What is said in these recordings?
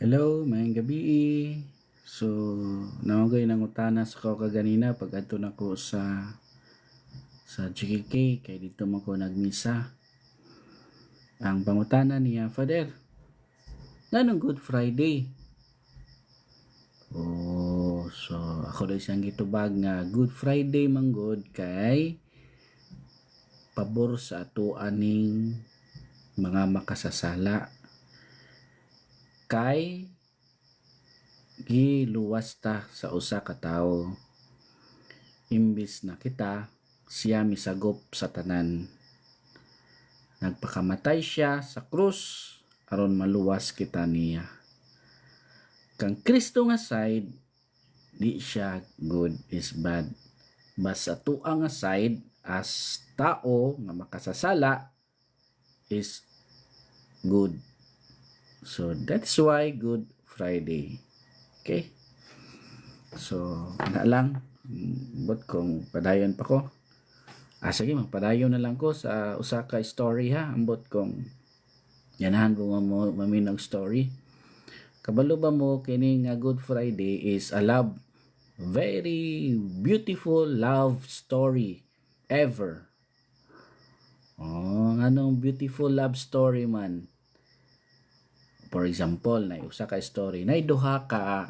Hello, mayang gabi. So, namagay nang utana sa ko kaganina pag ato na ko sa GKK kay dito man ko nagmisa. Ang pangutana niya, Father, nganong Good Friday? Oh, so ako daw siyang gitubag nga Good Friday manggod kay pabor sa ato aning mga makasasala kay giluwas ta sa usa ka tawo imbis na kita siya misagop sa tanan. Nagpakamatay siya sa krus aron maluwas kita niya. Kang Kristo nga side di siya good is bad. Basta tuang nga side as tao nga makasasala is good. So that's why Good Friday. Okay? So, na lang. But kung padayon pa ko, sige, magpadayon na lang ko sa usa ka story ha. Ambot kung ganahan ko mo maminong story. Kabalo ba mo kini nga Good Friday is a very beautiful love story ever. Oh, anong beautiful love story man. For example, na usa ka story na duha ka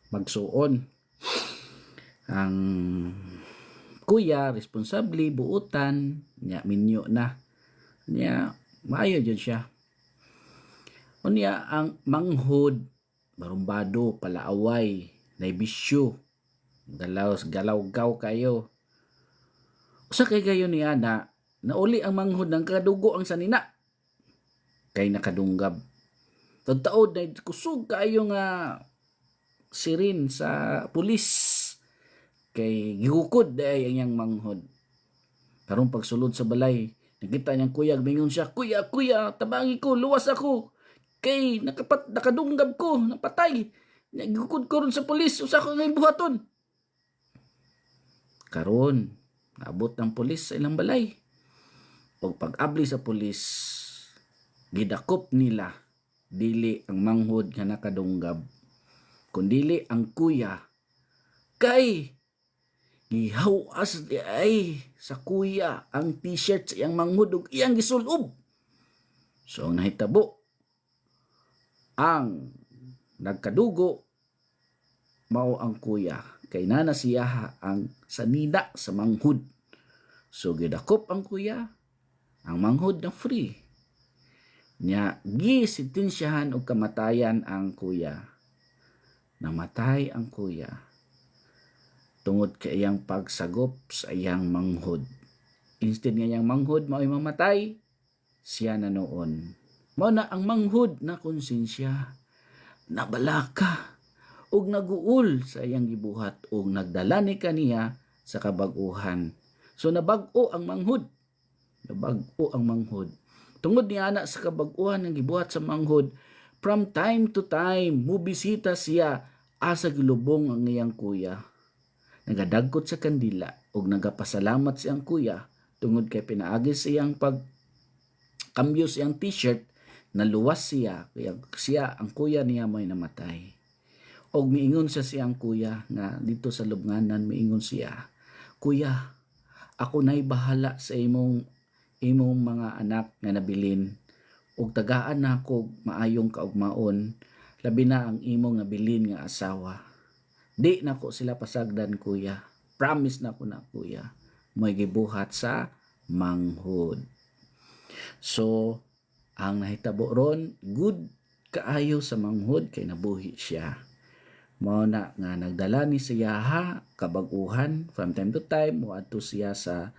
magsuon. Ang kuya responsable buutan nya minyo na nya maayo jud siya. Unya ang manghod barumbado palaaway nay bisyo galaw-gaw kayo. Usa kay gayon niya na nauli ang manghod ng kadugo ang sanina kay nakadunggab. Tagtaod na kusog kayo nga sirin sa pulis kay gihukod day ang yang manghod. Karong pagsulod sa balay, nakita niyang kuya, mingon siya, kuya, tabangi ko, luwas ako. Kay nakadunggab ko, napatay. Gihukod ko ron sa pulis, usa ko ngayon buhaton. Karon, naabot ng pulis sa ilang balay. O pag-abli sa pulis, gidakop nila dili ang manghod nga nakadunggab kundili ang kuya kay gihawas di ay sa kuya ang t-shirt sa iyang manghod ug iyang gisulob. So ang nahitabo ang nagkadugo mao ang kuya kay nana siya ang sanida sa manghod. So gidakop ang kuya, ang manghod na free. Nya gisintensyahan og kamatayan ang kuya. Namatay ang kuya tungod kay iyang pagsagop sa iyang manghod. Instead nga iyang manghod mao'y mamatay, siya na noon. Mao na ang manghod na konsensya, nabalaka ug naguol sa iyang gibuhat ug nagdala ni kaniya sa kabag-uhan. So nabag-o ang manghod. Tungod ni ana sa kabag-uhan ng gibuhat sa manghod, from time to time mubisita siya asa gilubong ang iyang kuya. Nagadagkot sa kandila ug nagapasalamat siyang kuya tungod kay pinaagi siyang pagkambyo siyang t-shirt, naluwas siya kaya siya ang kuya niya may namatay. Og miingon sa siyang kuya nga dito sa lubnganan, miingon siya, kuya, ako na'y bahala sa imong mga anak nga nabilin ug tagaan na ako maayong kaugmaon, labi na ang imong nga bilin nga asawa. Di na ko sila pasagdan kuya, promise na ko na kuya, may gibuhat sa manghod. So ang nahitabo ron, good kaayo sa manghod kay nabuhi siya. Mao na nga nagdala ni siya kabag-uhan from time to time moadto siya sa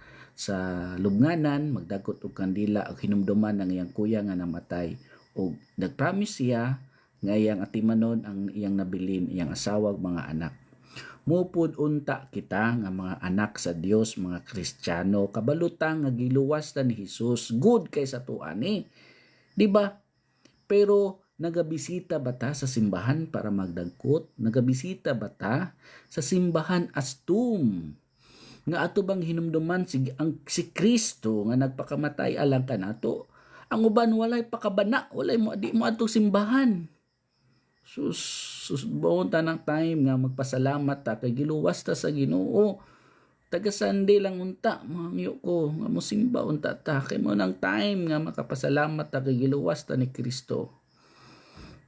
lubnganan, magdagot og kandila og hinumduman ang iyang kuya nga namatay og nagpromise siya nga iyang atimanon ang iyang nabilin, iyang asawa ug mga anak. Mupud unta kita nga mga anak sa Dios, mga Kristiyano, kabalutang nga giluwas ta ni Hesus, good kay sa tuani, di ba? Pero nagabisita ba ta sa simbahan para magdagkot? Nagabisita ba ta sa simbahan as tomb? Nga ato bang hinumduman si Kristo nga nagpakamatay alang kanato? Ang uban walay pakabana, walay mo di mo atong simbahan. Susbawon ta ng time nga magpasalamat ta kay giluwas ta sa Ginoo. Taga Sunday lang unta mangyo ko nga mosimba unta ta kay mo nang time nga makapasalamat ta kay giluwas ta ni Kristo.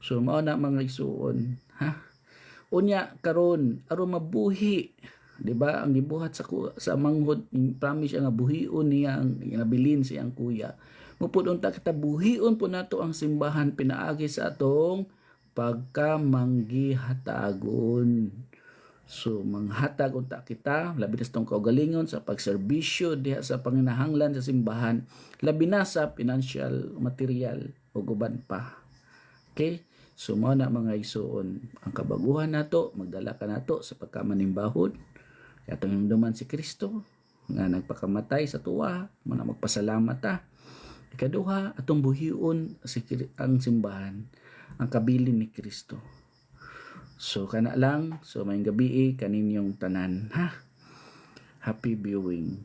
So mao na mga isuon, ha? Unya karon aron mabuhi, di ba? Ang gibuhat sa manghod, promise siya nga buhion niya ang nabilin siyang kuya. Mupud unta kita buhion po nato ang simbahan pinaagi sa atong pagkamanggihatagon. So manghatag unta kita labi na sa tong kaugalingon sa pagserbisyo diha sa panginahanglan sa simbahan, labi na sa financial, material ug uban pa. Okay? So mao na mga isuon ang kabaguhan nato, magdala ka nato sa pagkamanimbahod. Atong hinumduman si Kristo nga nagpakamatay sa tuwa, mo na magpasalamat ta. Ikaduha, atong buhion ang simbahan, ang kabilin ni Kristo. So kana lang, so may gabi kaninyong tanan, ha? Happy viewing.